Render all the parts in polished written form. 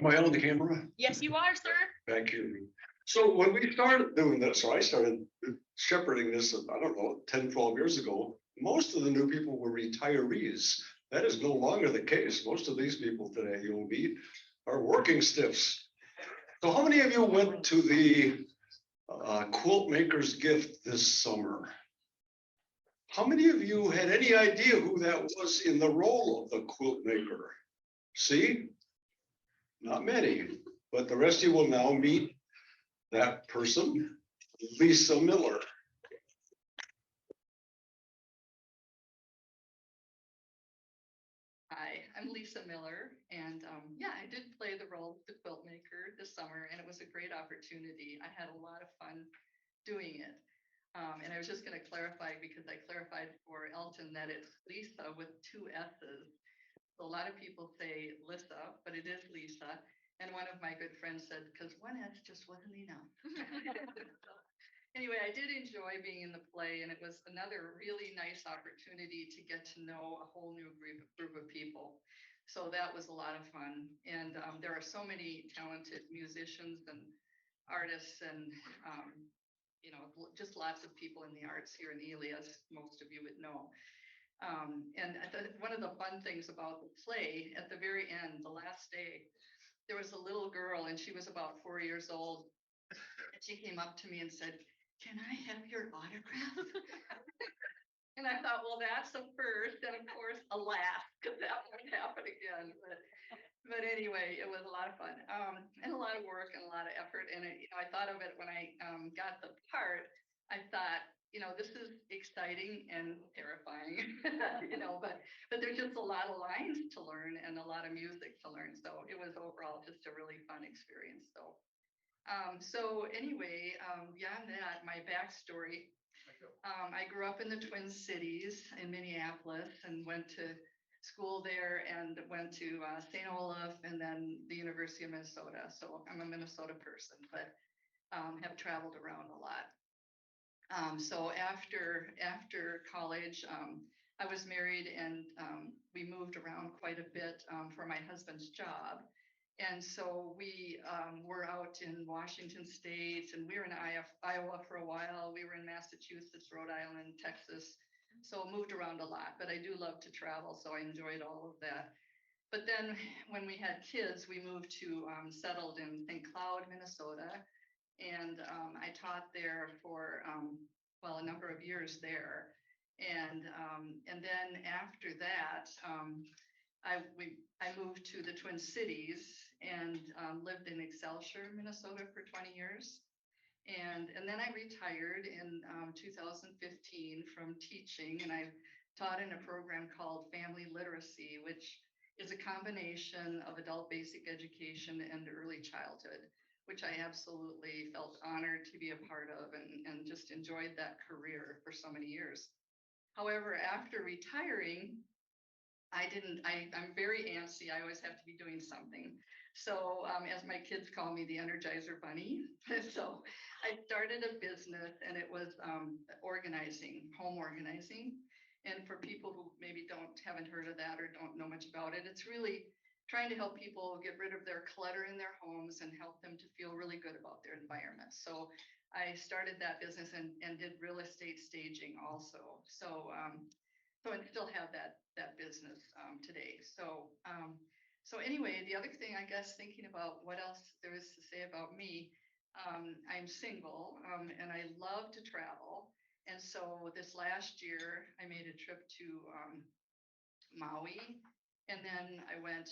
Am I on the camera? Yes, you are, sir. Thank you. So when we started doing this, so I started shepherding this, I don't know, 10, 12 years ago, most of the new people were retirees. That is no longer the case. Most of these people today you'll meet are working stiffs. So how many of you went to the quilt maker's gift this summer? How many of you had any idea who that was in the role of the quilt maker? See? Not many, but the rest of you will now meet that person, Lisa Miller. Hi, I'm Lisa Miller, and yeah, I did play the role of the quilt maker this summer, and it was a great opportunity. I had a lot of fun doing it. And I was just going to clarify, because I clarified for Elton that it's Lisa with 2 S's. So a lot of people say Lissa, but it is Lisa. And one of my good friends said, because 1 S just wasn't enough. Anyway, I did enjoy being in the play, and it was another really nice opportunity to get to know a whole new group of people. So that was a lot of fun. And there are so many talented musicians and artists and, you know, just lots of people in the arts here in Ely, as most of you would know. And one of the fun things about the play, at the very end, the last day, there was a little girl, and she was about 4 years old. And she came up to me and said, "Can I have your autograph?" And I thought, well, that's the first. And of course, alas, because that won't happen again. But anyway, it was a lot of fun, and a lot of work and a lot of effort. And you know, I thought of it when I got the part. I thought, you know, this is exciting and terrifying, you know, but there's just a lot of lines to learn and a lot of music to learn. So it was overall just a really fun experience. So anyway, beyond that, my backstory. I grew up in the Twin Cities in Minneapolis and went to school there and went to St. Olaf and then the University of Minnesota. So I'm a Minnesota person, but have traveled around a lot. So after college, I was married, and we moved around quite a bit for my husband's job. And so we were out in Washington State, and we were in Iowa for a while. We were in Massachusetts, Rhode Island, Texas. So moved around a lot, but I do love to travel, so I enjoyed all of that. But then when we had kids, we moved to settled in St. Cloud, Minnesota. And I taught there for, well, a number of years there. And then after that, I moved to the Twin Cities and lived in Excelsior, Minnesota for 20 years. And then I retired in 2015 from teaching, and I taught in a program called Family Literacy, which is a combination of adult basic education and early childhood, which I absolutely felt honored to be a part of, and just enjoyed that career for so many years. However, after retiring, I'm very antsy. I always have to be doing something. So as my kids call me, the Energizer Bunny. So I started a business, and it was organizing, home organizing. And for people who maybe haven't heard of that or don't know much about it, it's really trying to help people get rid of their clutter in their homes and help them to feel really good about their environment. So I started that business and did real estate staging also. So I still have that business today. So anyway, the other thing, I guess, thinking about what else there is to say about me, I'm single, and I love to travel. And so this last year, I made a trip to Maui, and then I went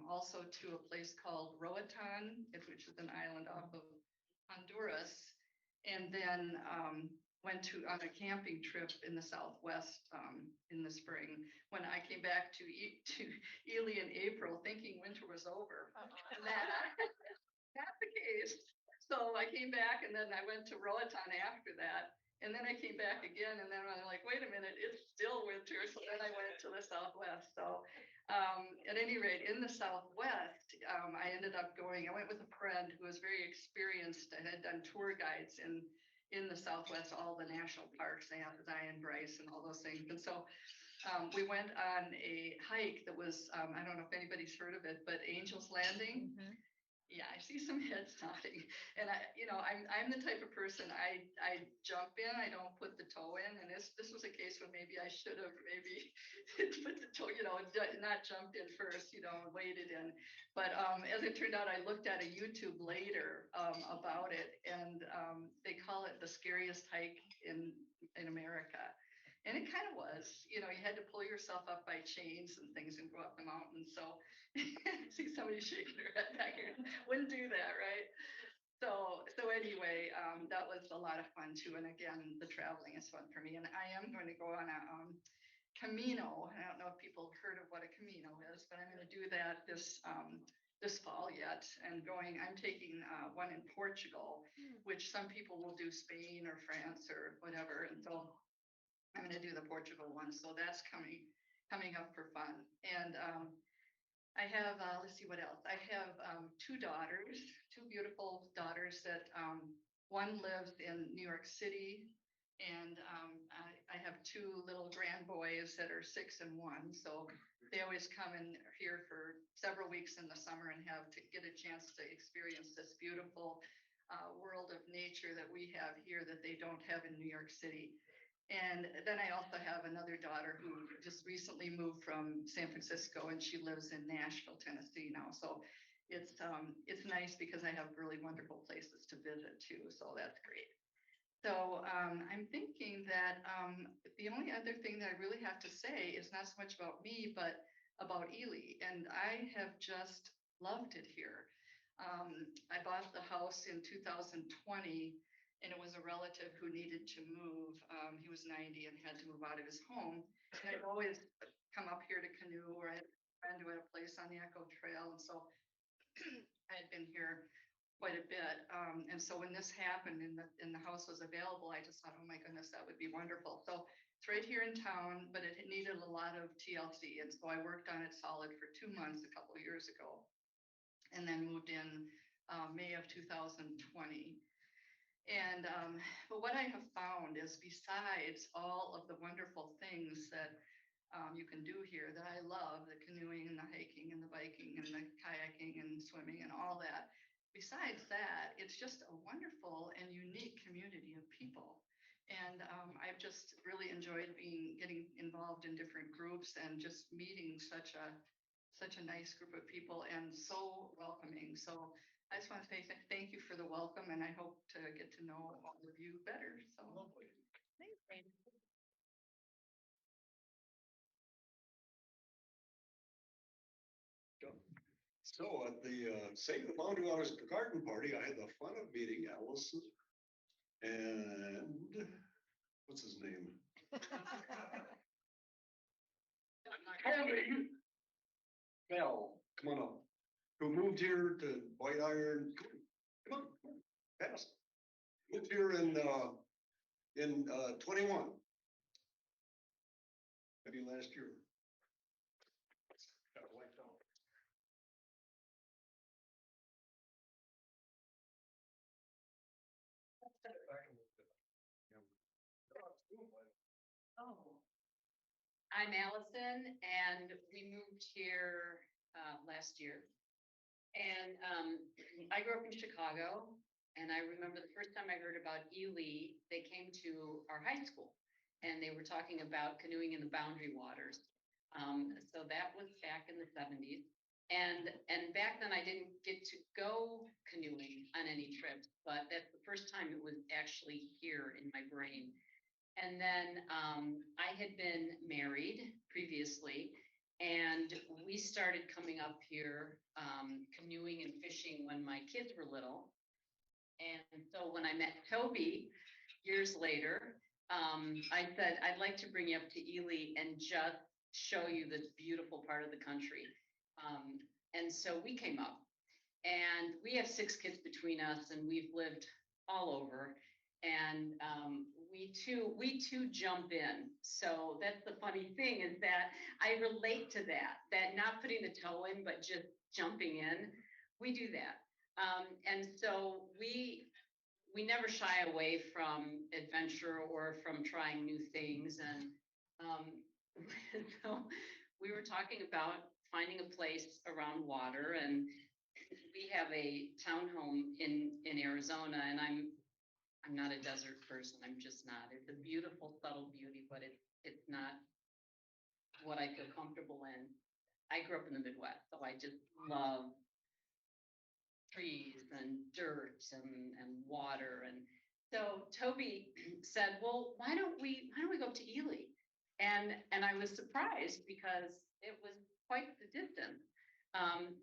also to a place called Roatan, which is an island off of Honduras, and then went on a camping trip in the Southwest in the spring. When I came back to Ely in April, thinking winter was over, and that's the case. So I came back, and then I went to Roatan after that, and then I came back again, and then I'm like, wait a minute, it's still winter. So then I went to the Southwest. So at any rate, in the Southwest, I went with a friend who was very experienced and had done tour guides in the Southwest, all the national parks, they have Zion, Bryce, and all those things. And so we went on a hike that was, I don't know if anybody's heard of it, but Angel's Landing. Mhm. Yeah, I see some heads nodding, and I'm the type of person, I jump in, I don't put the toe in, and this was a case where maybe I should have maybe put the toe, not jumped in first, waded in. But as it turned out, I looked at a YouTube later about it, and they call it the scariest hike in America. And it kind of was, you had to pull yourself up by chains and things and go up the mountain. So see somebody shaking their head back here. Wouldn't do that, right? So anyway, that was a lot of fun too. And again, the traveling is fun for me. And I am going to go on a Camino. I don't know if people have heard of what a Camino is, but I'm going to do that this fall yet. And I'm taking one in Portugal, which some people will do Spain or France or whatever. And so I'm going to do the Portugal one. So that's coming up for fun. And I have, let's see what else. I have two daughters, two beautiful daughters that one lives in New York City, and I have two little grand boys that are 6 and 1. So they always come in here for several weeks in the summer and get a chance to experience this beautiful world of nature that we have here that they don't have in New York City. And then I also have another daughter who just recently moved from San Francisco, and she lives in Nashville, Tennessee now. So it's nice because I have really wonderful places to visit too. So that's great. So I'm thinking that the only other thing that I really have to say is not so much about me, but about Ely. And I have just loved it here. I bought the house in 2020, and it was a relative who needed to move. He was 90 and had to move out of his home. And I'd always come up here to canoe, or I had a friend who had a place on the Echo Trail. And so I had been here quite a bit. And so when this happened and the house was available, I just thought, oh my goodness, that would be wonderful. So it's right here in town, but it needed a lot of TLC. And so I worked on it solid for 2 months a couple of years ago, and then moved in May of 2020. And but what I have found is, besides all of the wonderful things that you can do here that I love, the canoeing and the hiking and the biking and the kayaking and swimming and all that, besides that, it's just a wonderful and unique community of people. And I've just really enjoyed getting involved in different groups and just meeting such a nice group of people, and so welcoming. So I just want to say thank you for the welcome, and I hope to get to know all of you better. So lovely. Thanks, Randy. So at the Save the Boundary Waters garden party, I had the fun of meeting Allison and what's his name? Kevin Bell, come on up. Who moved here to White Iron? Come on, pass. Moved here in 21. Maybe last year. Got wiped out. Oh. I'm Allison, and we moved here last year. And I grew up in Chicago, and I remember the first time I heard about Ely, they came to our high school, and they were talking about canoeing in the Boundary Waters. So that was back in the 70s. And back then I didn't get to go canoeing on any trips, but that's the first time it was actually here in my brain. And then I had been married previously, and we started coming up here canoeing and fishing when my kids were little. And so when I met Toby years later, I said, I'd like to bring you up to Ely and just show you this beautiful part of the country. And so we came up, and we have 6 kids between us, and we've lived all over. And we too jump in. So that's the funny thing, is that I relate to that not putting the toe in, but just jumping in. We do that. And so we never shy away from adventure or from trying new things. And so we were talking about finding a place around water, and we have a townhome in Arizona, and I'm not a desert person. I'm just not. It's a beautiful, subtle beauty, but it's not what I feel comfortable in. I grew up in the Midwest, so I just love trees and dirt and water. And so Toby said, well, why don't we go to Ely? And I was surprised because it was quite the distance.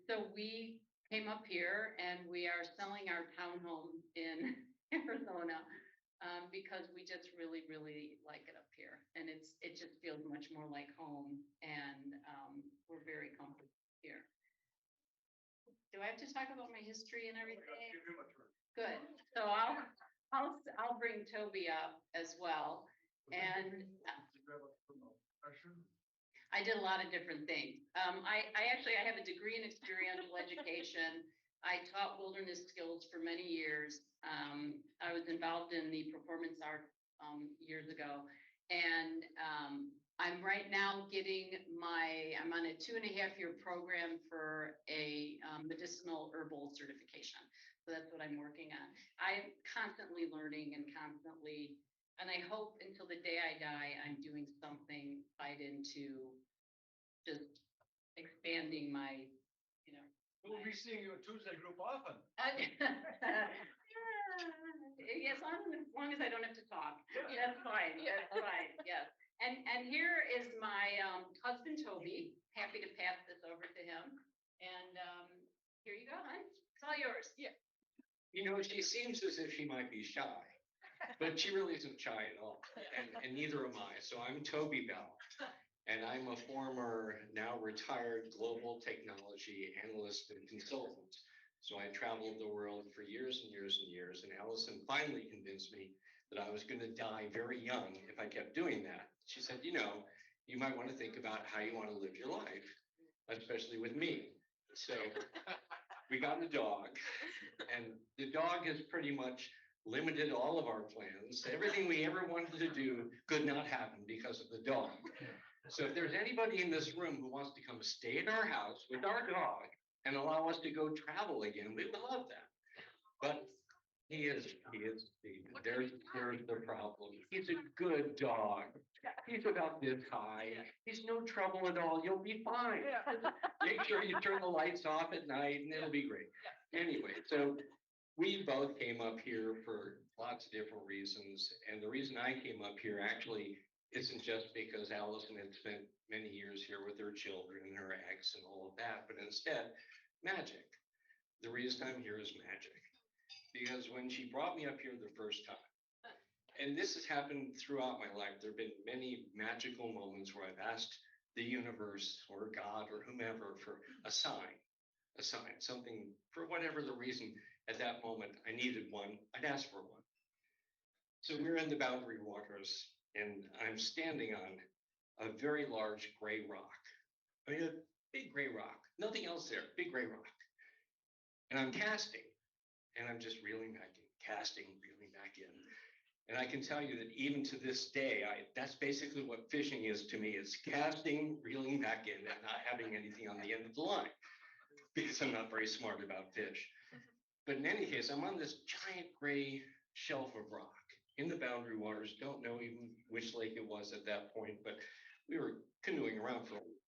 So we came up here and we are selling our townhome in Arizona because we just really, really like it up here. And it just feels much more like home, and we're very comfortable here. Do I have to talk about my history and everything? Good. So I'll bring Toby up as well. And I did a lot of different things. I have a degree in experiential education. I taught wilderness skills for many years. I was involved in the performance art years ago. And I'm right now I'm on a 2.5-year program for a medicinal herbal certification. So that's what I'm working on. I'm constantly learning and I hope until the day I die, I'm doing something tied into just expanding my, We'll be seeing you at Tuesday group often. Yes, as long as I don't have to talk. That's fine. That's fine. Yes. And here is my husband, Toby. Happy to pass this over to him. And here you go, hon. It's all yours. Yeah. She seems as if she might be shy, but she really isn't shy at all. And neither am I. So I'm Toby Bell, and I'm a former, now retired global technology analyst and consultant. So I traveled the world for years and years and years, and Allison finally convinced me that I was going to die very young if I kept doing that. She said, you might want to think about how you want to live your life, especially with me. So we got a dog, and the dog has pretty much limited all of our plans. Everything we ever wanted to do could not happen because of the dog. So if there's anybody in this room who wants to come stay at our house with our dog and allow us to go travel again, we would love that. But there's the problem. He's a good dog. He's about this high. He's no trouble at all. You'll be fine. Make sure you turn the lights off at night and it'll be great. Anyway, so we both came up here for lots of different reasons. And the reason I came up here actually isn't just because Allison had spent many years here with her children and her ex and all of that, but instead, magic. The reason I'm here is magic. Because when she brought me up here the first time, and this has happened throughout my life, there have been many magical moments where I've asked the universe or God or whomever for a sign, something for whatever the reason at that moment I needed one, I'd ask for one. So we're in the Boundary Waters, and I'm standing on a very large gray rock. I mean, a big gray rock, nothing else there, big gray rock. And I'm casting, and I'm just reeling back in, casting, reeling back in. And I can tell you that even to this day, that's basically what fishing is to me. It's casting, reeling back in, and not having anything on the end of the line, because I'm not very smart about fish. But in any case, I'm on this giant gray shelf of rock in the Boundary Waters. Don't know even which lake it was at that point, but we were canoeing around for a while.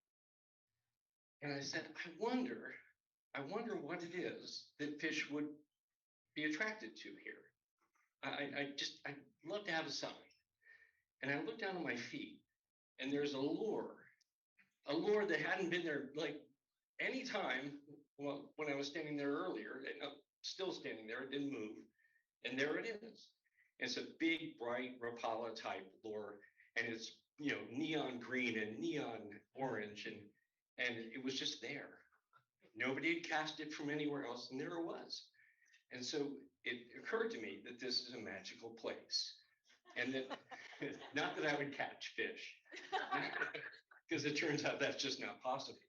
And I said, I wonder what it is that fish would be attracted to here. I'd love to have a sign. And I looked down at my feet, and there's a lure that hadn't been there like any time when I was standing there earlier, and I'm still standing there, it didn't move. And there it is. It's a big, bright Rapala type lure, and it's neon green and neon orange, and it was just there. Nobody had cast it from anywhere else, and there it was. And so it occurred to me that this is a magical place, and that not that I would catch fish, because it turns out that's just not possible,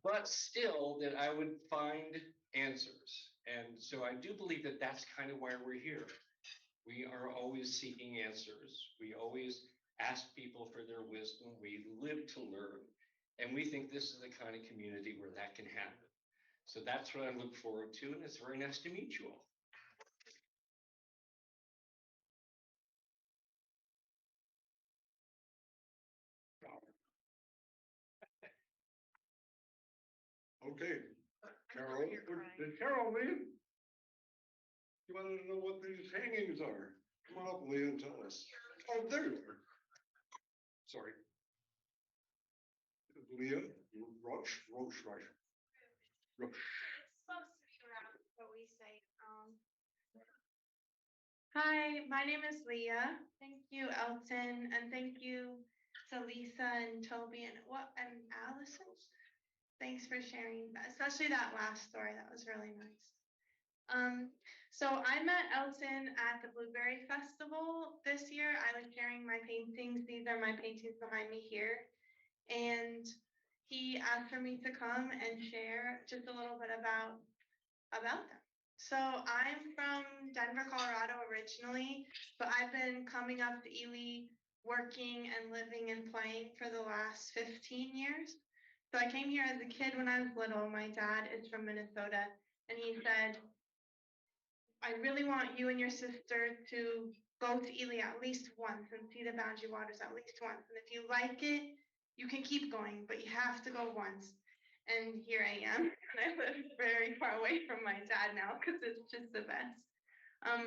but still that I would find answers. And so I do believe that that's kind of why we're here. We are always seeking answers. We always ask people for their wisdom. We live to learn. And we think this is the kind of community where that can happen. So that's what I look forward to, and it's very nice to meet you all. Okay, Carol, did Carol leave? You wanted to know what these hangings are? Come on up, Leah, and tell us. Oh, there you are. Sorry. Leah, Roche. It's supposed to be around what we say. Hi, my name is Leah. Thank you, Elton, and thank you to Lisa and Toby and Allison. Thanks for sharing that, especially that last story. That was really nice. So I met Elton at the Blueberry Festival this year. I was sharing my paintings. These are my paintings behind me here. And he asked for me to come and share just a little bit about them. So I'm from Denver, Colorado originally, but I've been coming up to Ely, working and living and playing for the last 15 years. So I came here as a kid when I was little. My dad is from Minnesota, and he said, I really want you and your sister to go to Ely at least once and see the Boundary Waters at least once. And if you like it, you can keep going, but you have to go once. And here I am. And I live very far away from my dad now because it's just the best. That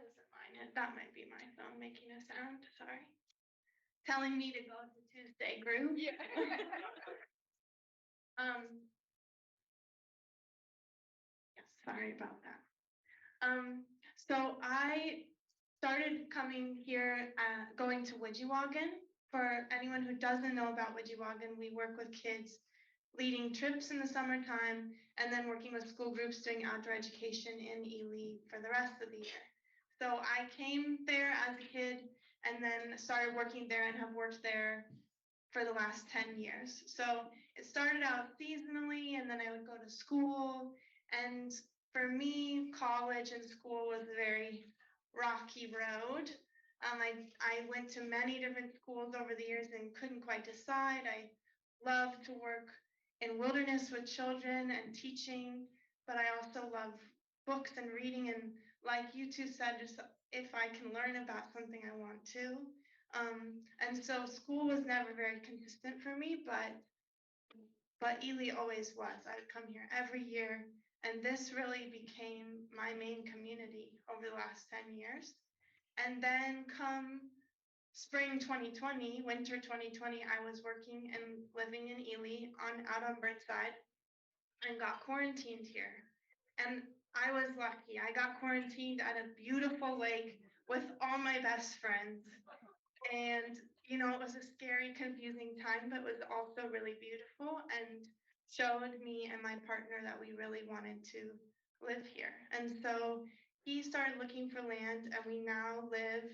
isn't mine. That might be my phone making a sound. Sorry. Telling me to go to Tuesday group. Yeah. Yes, sorry about that. So I started coming here, going to Widgewagon. For anyone who doesn't know about Widgewagon, we work with kids leading trips in the summertime and then working with school groups doing outdoor education in Ely for the rest of the year. So I came there as a kid and then started working there and have worked there for the last 10 years. So it started out seasonally and then I would go to school, and for me, college and school was a very rocky road. I went to many different schools over the years and couldn't quite decide. I love to work in wilderness with children and teaching, but I also love books and reading. And like you two said, just if I can learn about something, I want to. And so school was never very consistent for me, but Ely always was. I'd come here every year, and this really became my main community over the last 10 years. And then come spring 2020, winter 2020, I was working and living in Ely out on Burnside and got quarantined here. And I was lucky. I got quarantined at a beautiful lake with all my best friends. And, you know, it was a scary, confusing time, but it was also really beautiful and showed me and my partner that we really wanted to live here. And so he started looking for land, and we now live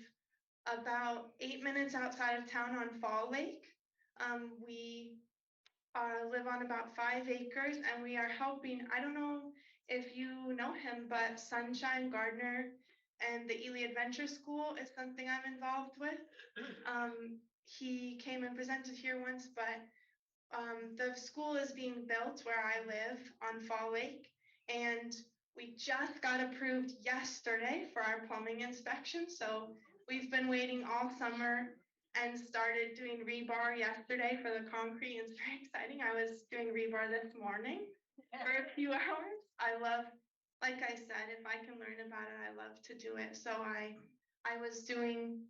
about 8 minutes outside of town on Fall Lake. We live on about 5 acres, and we are helping, I don't know if you know him, but Sunshine Gardner and the Ely Adventure School is something I'm involved with. He came and presented here once, but the school is being built where I live on Fall Lake, and we just got approved yesterday for our plumbing inspection. So we've been waiting all summer and started doing rebar yesterday for the concrete. It's very exciting. I was doing rebar this morning for a few hours. I love, like I said, if I can learn about it, I love to do it. So I was doing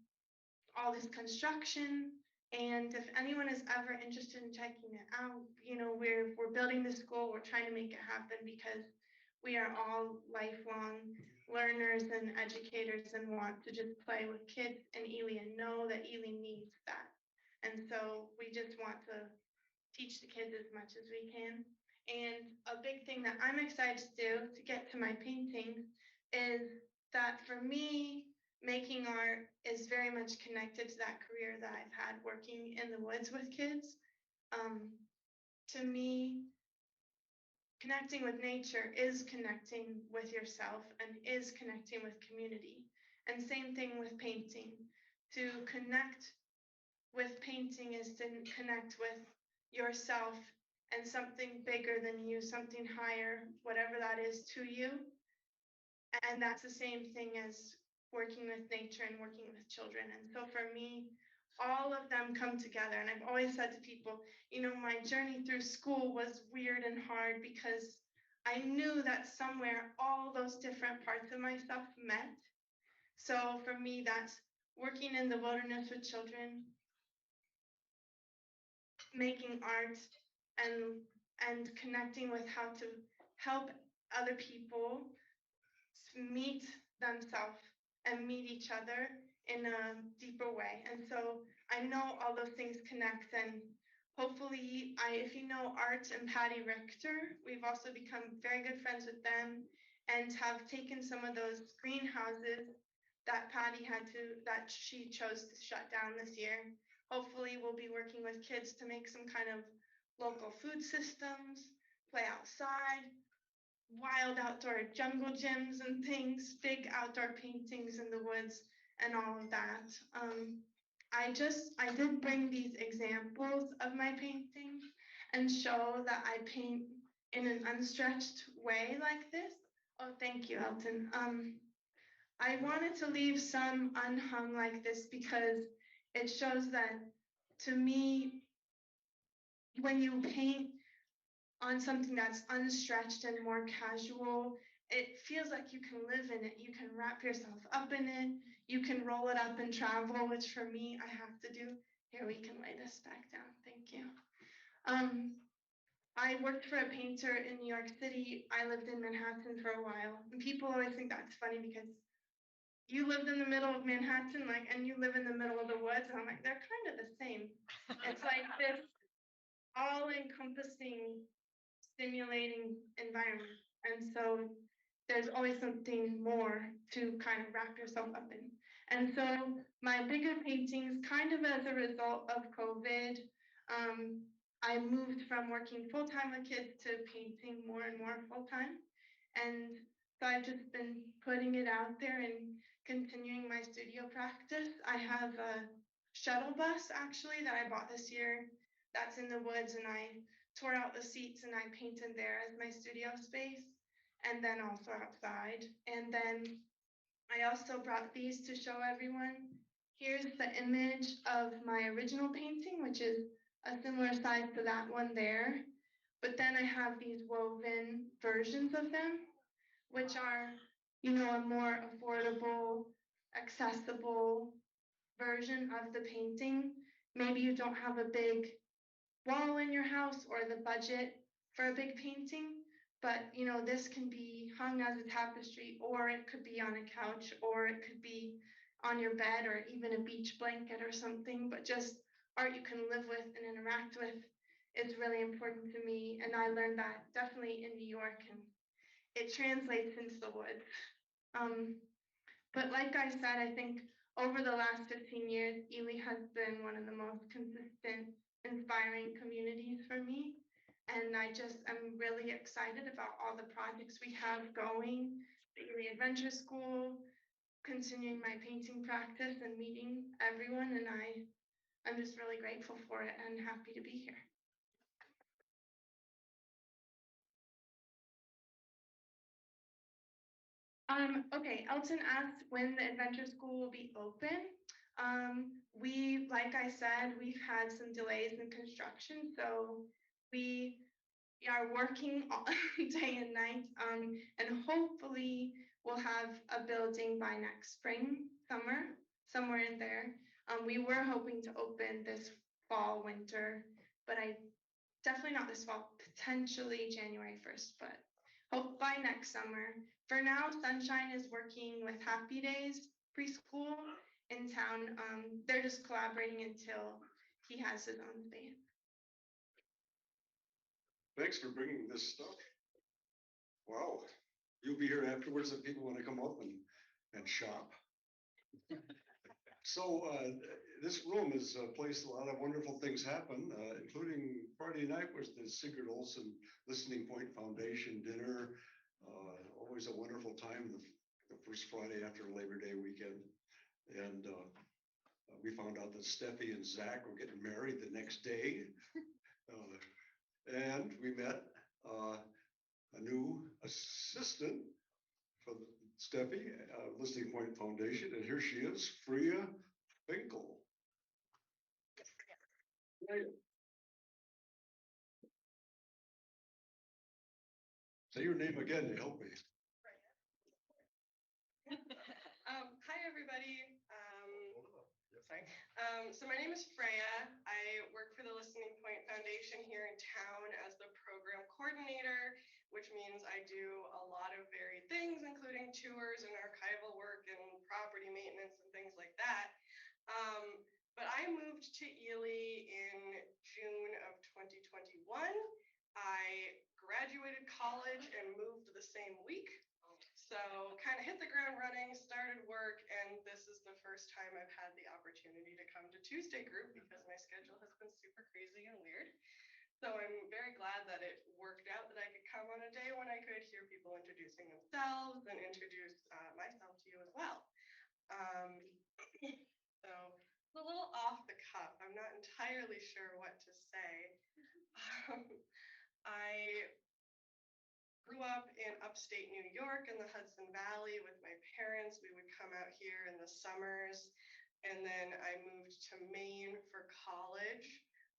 all this construction, and if anyone is ever interested in checking it out, you know, we're building the school. We're trying to make it happen because we are all lifelong learners and educators and want to just play with kids in Ely and know that Ely needs that. And so we just want to teach the kids as much as we can. And a big thing that I'm excited to do to get to my painting is that for me, making art is very much connected to that career that I've had working in the woods with kids. To me, connecting with nature is connecting with yourself and is connecting with community. And same thing with painting. To connect with painting is to connect with yourself and something bigger than you, something higher, whatever that is to you. And that's the same thing as working with nature and working with children. And so for me, all of them come together. And I've always said to people, you know, my journey through school was weird and hard because I knew that somewhere all those different parts of myself met. So for me, that's working in the wilderness with children, making art, and connecting with how to help other people meet themselves and meet each other in a deeper way. And so I know all those things connect, and hopefully if you know Art and Patty Richter, we've also become very good friends with them and have taken some of those greenhouses that that she chose to shut down this year. Hopefully we'll be working with kids to make some kind of local food systems, play outside, wild outdoor jungle gyms and things, big outdoor paintings in the woods and all of that. I did bring these examples of my painting and show that I paint in an unstretched way like this. Oh, thank you, Elton. I wanted to leave some unhung like this because it shows that, to me, when you paint on something that's unstretched and more casual, it feels like you can live in it. You can wrap yourself up in it. You can roll it up and travel, which for me, I have to do. Here, we can lay this back down. Thank you. I worked for a painter in New York City. I lived in Manhattan for a while. And people always think that's funny because you lived in the middle of Manhattan, and you live in the middle of the woods. And I'm like, they're kind of the same. It's like this all-encompassing, stimulating environment. And so there's always something more to kind of wrap yourself up in. And so my bigger paintings, kind of as a result of COVID, I moved from working full-time with kids to painting more and more full-time. And so I've just been putting it out there and continuing my studio practice. I have a shuttle bus actually that I bought this year that's in the woods, and I tore out the seats and I painted there as my studio space, and then also outside. And then I also brought these to show everyone. Here's the image of my original painting, which is a similar size to that one there. But then I have these woven versions of them, which are, a more affordable, accessible version of the painting. Maybe you don't have a big wall in your house or the budget for a big painting, but this can be hung as a tapestry, or it could be on a couch, or it could be on your bed, or even a beach blanket or something. But just art you can live with and interact with is really important to me, and I learned that definitely in New York, and it translates into the woods. But like I said, I think over the last 15 years, Ely has been one of the most consistent, inspiring communities for me. And I just am really excited about all the projects we have going, the Ely Adventure School, continuing my painting practice and meeting everyone. And I'm just really grateful for it and happy to be here. Okay, Elton asked when the Adventure School will be open. Like I said, we've had some delays in construction, so we are working all day and night, and hopefully we'll have a building by next spring, summer, somewhere in there. We were hoping to open this fall, winter, but definitely not this fall, potentially January 1st, but hope by next summer. For now, Sunshine is working with Happy Days preschool in town. They're just collaborating until he has his own space. Thanks for bringing this stuff. Wow, you'll be here afterwards if people want to come up and shop. So this room is a place a lot of wonderful things happen, including Friday night was the Sigurd Olson Listening Point Foundation dinner. Always a wonderful time, the first Friday after Labor Day weekend. And we found out that Steffi and Zach were getting married the next day. And we met a new assistant for the Steffi, Listening Point Foundation, and here she is, Freya Finkel. Say your name again to help me. Hi, everybody. So my name is Freya. I work for the Listening Point Foundation here in town as the program coordinator, which means I do a lot of varied things, including tours and archival work and property maintenance and things like that. But I moved to Ely in June of 2021. I graduated college and moved the same week. So kind of hit the ground running, started work, and this is the first time I've had the opportunity to come to Tuesday group because my schedule has been super crazy and weird. So I'm very glad that it worked out that I could come on a day when I could hear people introducing themselves and introduce myself to you as well. So it's a little off the cuff. I'm not entirely sure what to say. I grew up in upstate New York in the Hudson Valley with my parents. We would come out here in the summers. And then I moved to Maine for college.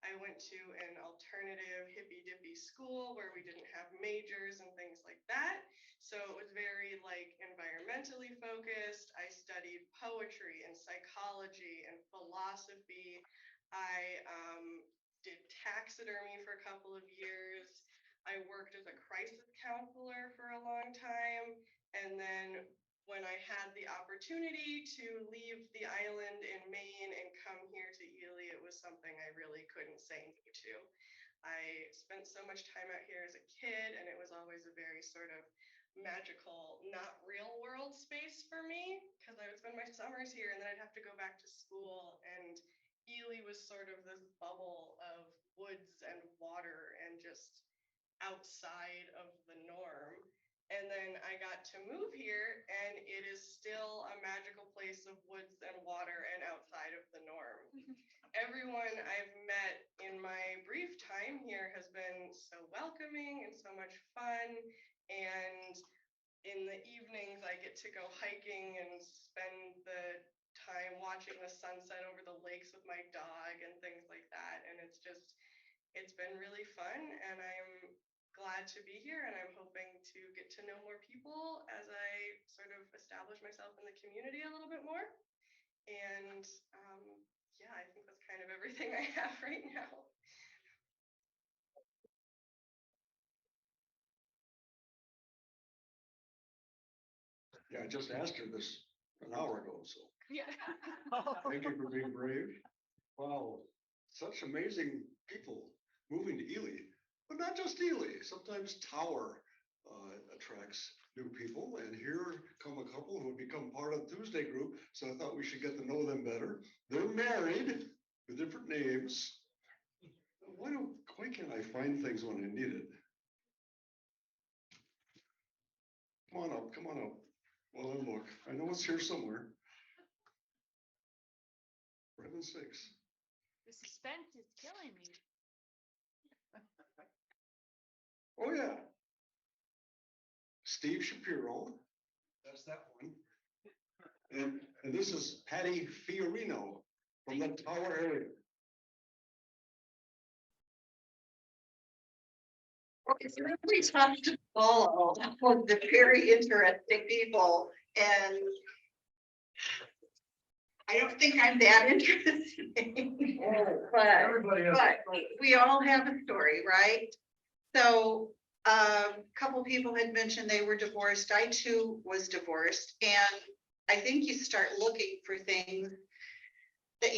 I went to an alternative hippy dippy school where we didn't have majors and things like that. So it was very like environmentally focused. I studied poetry and psychology and philosophy. I did taxidermy for a couple of years. I worked as a crisis counselor for a long time. And then when I had the opportunity to leave the island in Maine and come here to Ely, it was something I really couldn't say no to. I spent so much time out here as a kid, and it was always a very sort of magical, not real world space for me, because I would spend my summers here and then I'd have to go back to school. And Ely was sort of this bubble of woods and water and just outside of the norm. And then I got to move here, and it is still a magical place of woods and water and outside of the norm. Everyone I've met in my brief time here has been so welcoming and so much fun. And in the evenings, I get to go hiking and spend the time watching the sunset over the lakes with my dog and things like that. And it's been really fun, and I'm glad to be here, and I'm hoping to get to know more people as I sort of establish myself in the community a little bit more. And yeah, I think that's kind of everything I have right now. Yeah, I just asked her this an hour ago, so Yeah. thank you for being brave. Wow, such amazing people moving to Ely, but not just Ely. Sometimes Tower attracts new people, and here come a couple who have become part of the Tuesday group, so I thought we should get to know them better. They're married with different names. Why can't I find things when I need it? Come on up, come on up. Well, then look, I know it's here somewhere. For heaven's sakes. The suspense is killing me. Oh, yeah. Steve Shapiro. That's that one. And this is Patty Fiorino from the Tower area. It's really tough to follow with the very interesting people, and I don't think I'm that interesting. But we all have a story, right? So a couple people had mentioned they were divorced. I too was divorced, and I think you start looking for things that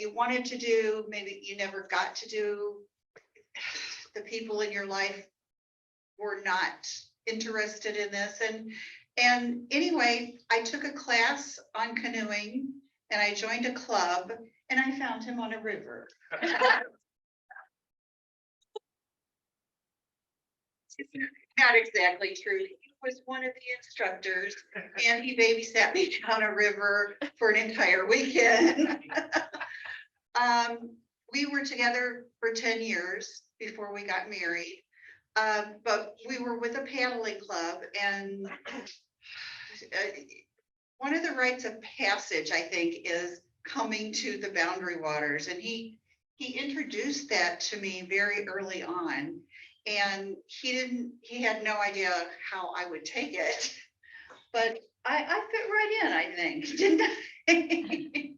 you wanted to do, maybe you never got to do. The people in your life were not interested in this. And anyway, I took a class on canoeing, and I joined a club, and I found him on a river. Not exactly true. He was one of the instructors, and he babysat me down a river for an entire weekend. we were together for 10 years before we got married. But we were with a paddling club, and one of the rites of passage, I think, is coming to the boundary waters. And he introduced that to me very early on. And he had no idea how I would take it. But I fit right in, I think, didn't I?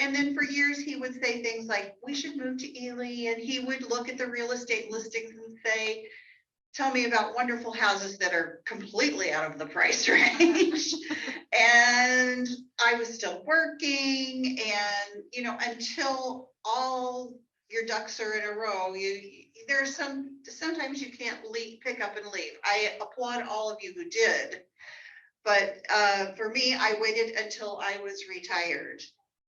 And then for years, he would say things like, we should move to Ely. And he would look at the real estate listings and say, tell me about wonderful houses that are completely out of the price range. And I was still working, and, you know, until all your ducks are in a row, there's sometimes you can't pick up and leave. I applaud all of you who did. But for me, I waited until I was retired.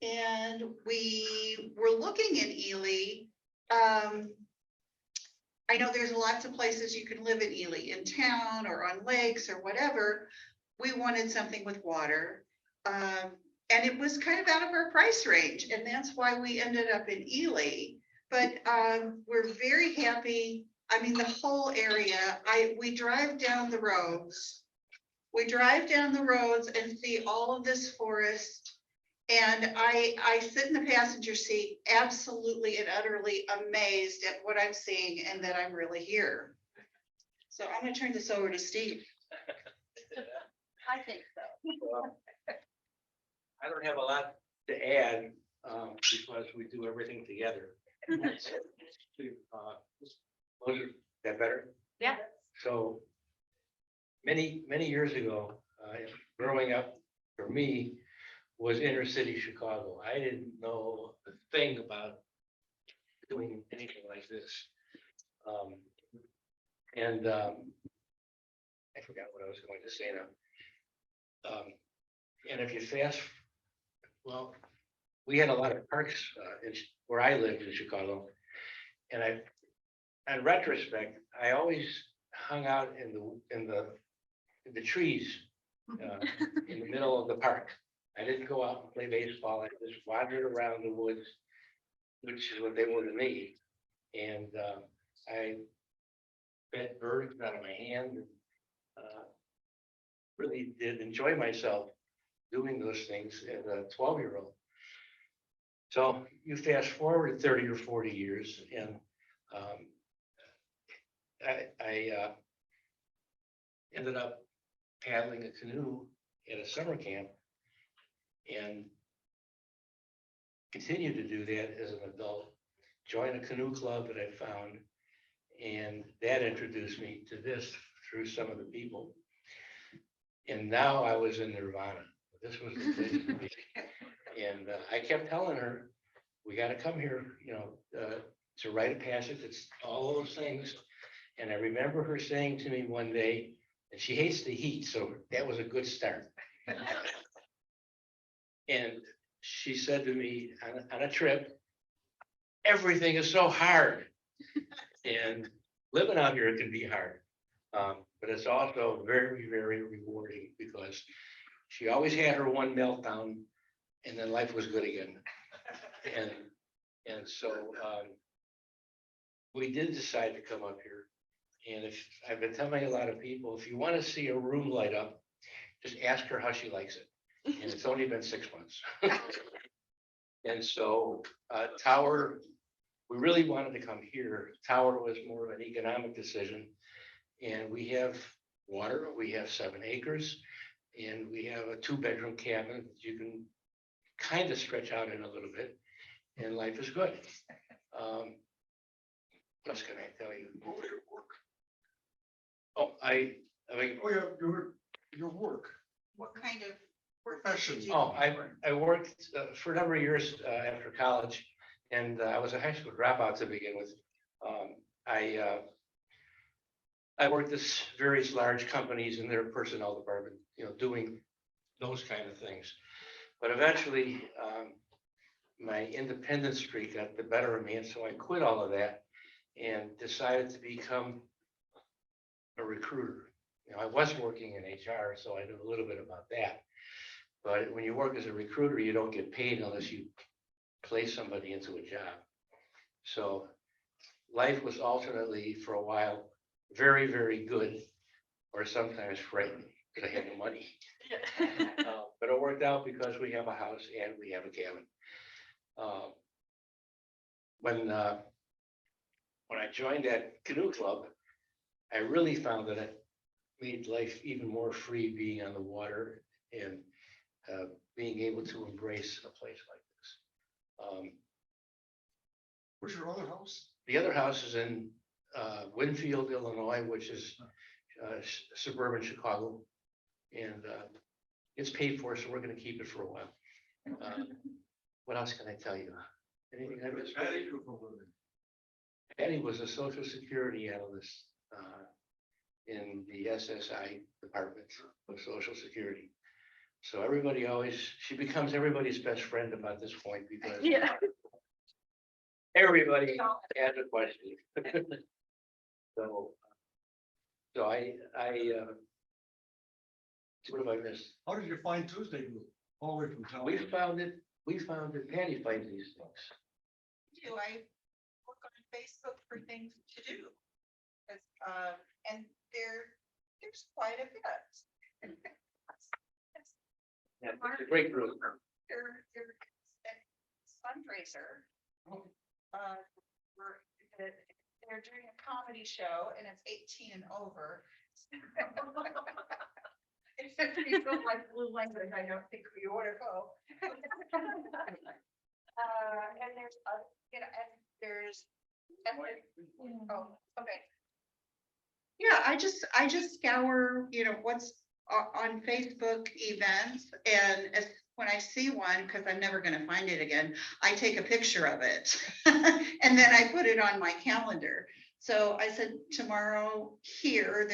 And we were looking in Ely. I know there's lots of places you can live in Ely, in town or on lakes or whatever. We wanted something with water. And it was kind of out of our price range. And that's why we ended up in Ely. But we're very happy. I mean, the whole area, we drive down the roads. We drive down the roads and see all of this forest. And I sit in the passenger seat, absolutely and utterly amazed at what I'm seeing and that I'm really here. So I'm going to turn this over to Steve. I think so. I don't have a lot to add, because we do everything together. Is that better? Yeah. So many years ago, growing up for me was inner city Chicago. I didn't know a thing about doing anything like this. I forgot what I was going to say now. And if you well, we had a lot of parks where I lived in Chicago. And in retrospect, I always hung out in the trees in the middle of the park. I didn't go out and play baseball. I just wandered around the woods, which is what they were to me. And I fed birds out of my hand, and really did enjoy myself doing those things as a 12-year-old. So you fast forward 30 or 40 years, and I ended up paddling a canoe at a summer camp, and continued to do that as an adult. Joined a canoe club that I found, and that introduced me to this through some of the people. And now I was in Nirvana. This was the place to be. And I kept telling her, we got to come here, you know, to rite of passage. It's all those things. And I remember her saying to me one day, and she hates the heat, so that was a good start. And she said to me on a trip, everything is so hard. And living out here can be hard. But it's also very, very rewarding, because she always had her one meltdown and then life was good again. And so we did decide to come up here. And if I've been telling a lot of people, if you want to see a room light up, just ask her how she likes it. And it's only been 6 months. And so Tower, we really wanted to come here. Tower was more of an economic decision. And we have water, we have 7 acres, and we have a 2-bedroom cabin that you can kind of stretch out in a little bit, and life is good. What else can I tell you? Over your work. Oh, I mean, Oh, yeah, your work. What kind of Profession. oh, I worked for a number of years after college, and I was a high school dropout to begin with. I worked at various large companies in their personnel department, you know, doing those kind of things. But eventually, my independent streak got the better of me, and so I quit all of that and decided to become a recruiter. You know, I was working in HR, so I knew a little bit about that. But when you work as a recruiter, you don't get paid unless you place somebody into a job. So life was alternately for a while, very, very good, or sometimes frightening, because I had no money. But it worked out because we have a house and we have a cabin. When I joined that canoe club, I really found that it made life even more free being on the water and being able to embrace a place like this. Where's your other house? The other house is in Winfield, Illinois, which is suburban Chicago. And it's paid for, so we're gonna keep it for a while. What else can I tell you? Anything I missed? Patty was a social security analyst in the SSI Department of Social Security. So everybody always, she becomes everybody's best friend about this point because everybody has a question. So I what have I missed? How did you find Tuesday Group? All the way from town? We found it, Patty finds these things. Do I look on Facebook for things to do? And there's quite a bit. Yeah, it's a great group. There's a fundraiser. They're doing a comedy show and it's 18 and over. If people like blue language, I don't think we ought to go. And there's, and there's. Oh, okay. Yeah, I just scour, what's on Facebook events and when I see one, because I'm never gonna find it again, I take a picture of it. And then I put it on my calendar. So I said, tomorrow here,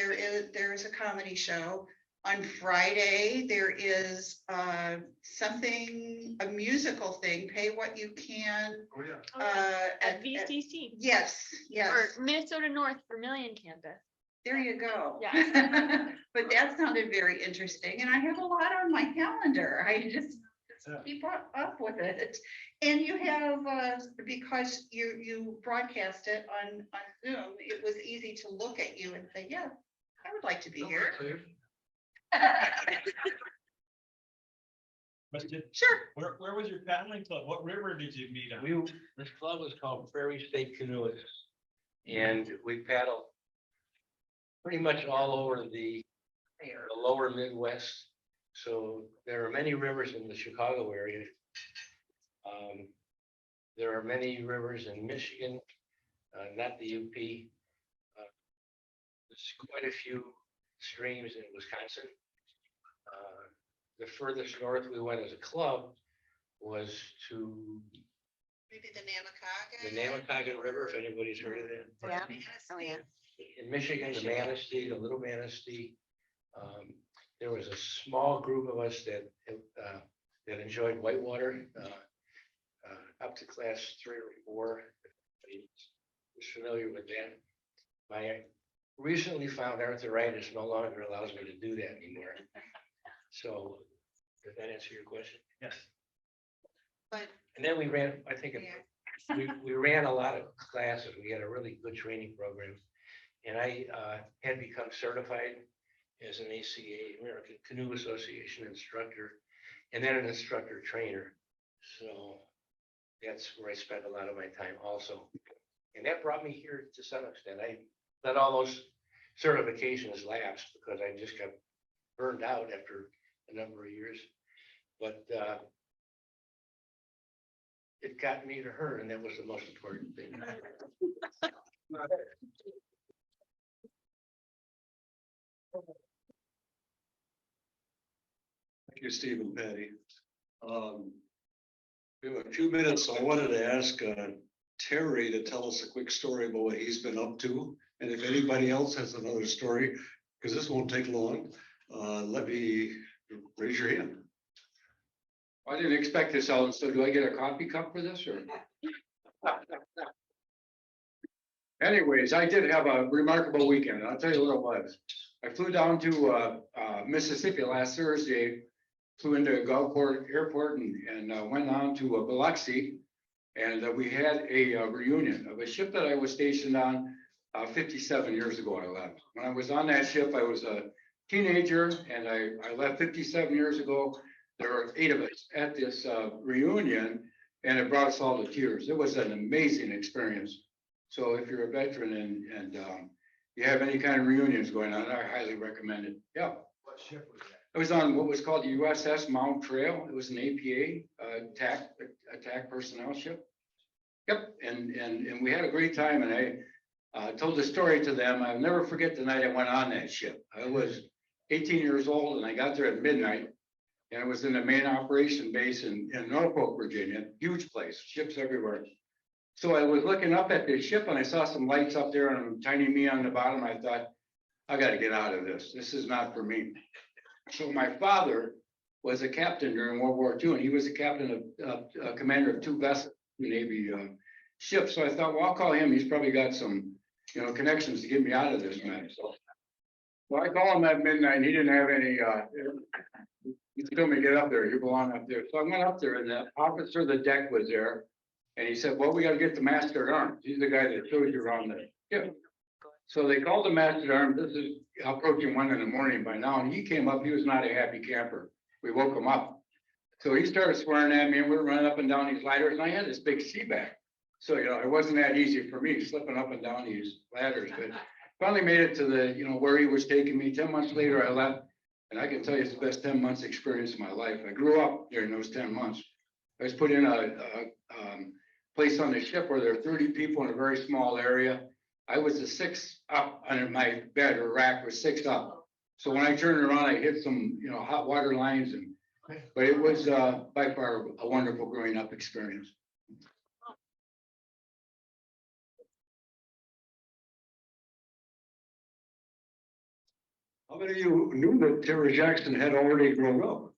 there's a comedy show. On Friday, there is a musical thing, pay what you can. Oh, yeah. At VCC. Yes, yes. Or Minnesota North Vermilion campus. There you go. Yeah. But that sounded very interesting, and I have a lot on my calendar. I just keep up with it. And you have, because you broadcast it on Zoom, it was easy to look at you and say, yeah, I would like to be here. Question, Sure. where was your paddling club? What river did you meet on? This club is called Prairie State Canoeists. And we paddle pretty much all over the lower Midwest. So there are many rivers in the Chicago area. There are many rivers in Michigan, not the UP. There's quite a few streams in Wisconsin. The furthest north we went as a club was to Maybe the Namakaga River, if anybody's heard of that. Yeah. Oh, yeah. In Michigan, the Manistee, the Little Manistee. There was a small group of us that enjoyed whitewater up to class 3 or 4. Everybody was familiar with that. My recently found arthritis no longer allows me to do that anymore. So, does that answer your question? Yes. And then we ran, I think, we ran a lot of classes. We had a really good training program. And I had become certified as an ACA, American Canoe Association instructor, and then an instructor trainer. So that's where I spent a lot of my time also. And that brought me here to some extent. I let all those certifications lapse because I just got burned out after a number of years. But it got me to her, and that was the most important thing. Thank you, Steve and Patty. We have a few minutes, so I wanted to ask Terry to tell us a quick story about what he's been up to. And if anybody else has another story, because this won't take long, let me raise your hand. I didn't expect this out, so do I get a coffee cup for this or? Anyways, I did have a remarkable weekend. I'll tell you what it was. I flew down to Mississippi last Thursday, flew into Gulfport Airport and went on to Biloxi And we had a reunion of a ship that I was stationed on 57 years ago. I left. When I was on that ship, I was a teenager, and I left 57 years ago. There were 8 of us at this reunion, and it brought us all to tears. It was an amazing experience. So if you're a veteran and you have any kind of reunions going on, I highly recommend it. Yeah. What ship was that? It was on what was called the USS Mount Trail. It was an APA attack personnel ship. Yep, and we had a great time, and I told the story to them. I'll never forget the night I went on that ship. I was 18 years old, and I got there at midnight, and it was in the main operation base in Norfolk, Virginia. Huge place, ships everywhere. So I was looking up at this ship, and I saw some lights up there, and tiny me on the bottom. I thought, I got to get out of this. This is not for me. So my father was a captain during World War II, and he was a captain of commander of 2 vessels, Navy ships. So I thought, well, I'll call him. He's probably got some, connections to get me out of this mess. So I call him at midnight, and he didn't have any. He told me, get up there. You belong up there. So I went up there, and the officer of the deck was there, and he said, well, we got to get the master at arms. He's the guy that shows you around the ship. So they called the master at arms. This is approaching 1 in the morning by now, and he came up. He was not a happy camper. We woke him up. So he started swearing at me, and we were running up and down these ladders, and I had this big sea bag. So, it wasn't that easy for me slipping up and down these ladders, but finally made it to the, where he was taking me. 10 months later, I left, and I can tell you it's the best 10 months experience of my life. I grew up during those 10 months. I was put in a place on the ship where there are 30 people in a very small area. I was the 6th up under my bed, or rack was 6th up. So when I turned around, I hit some, hot water lines, but it was by far a wonderful growing up experience. How many of you knew that Terry Jackson had already grown up?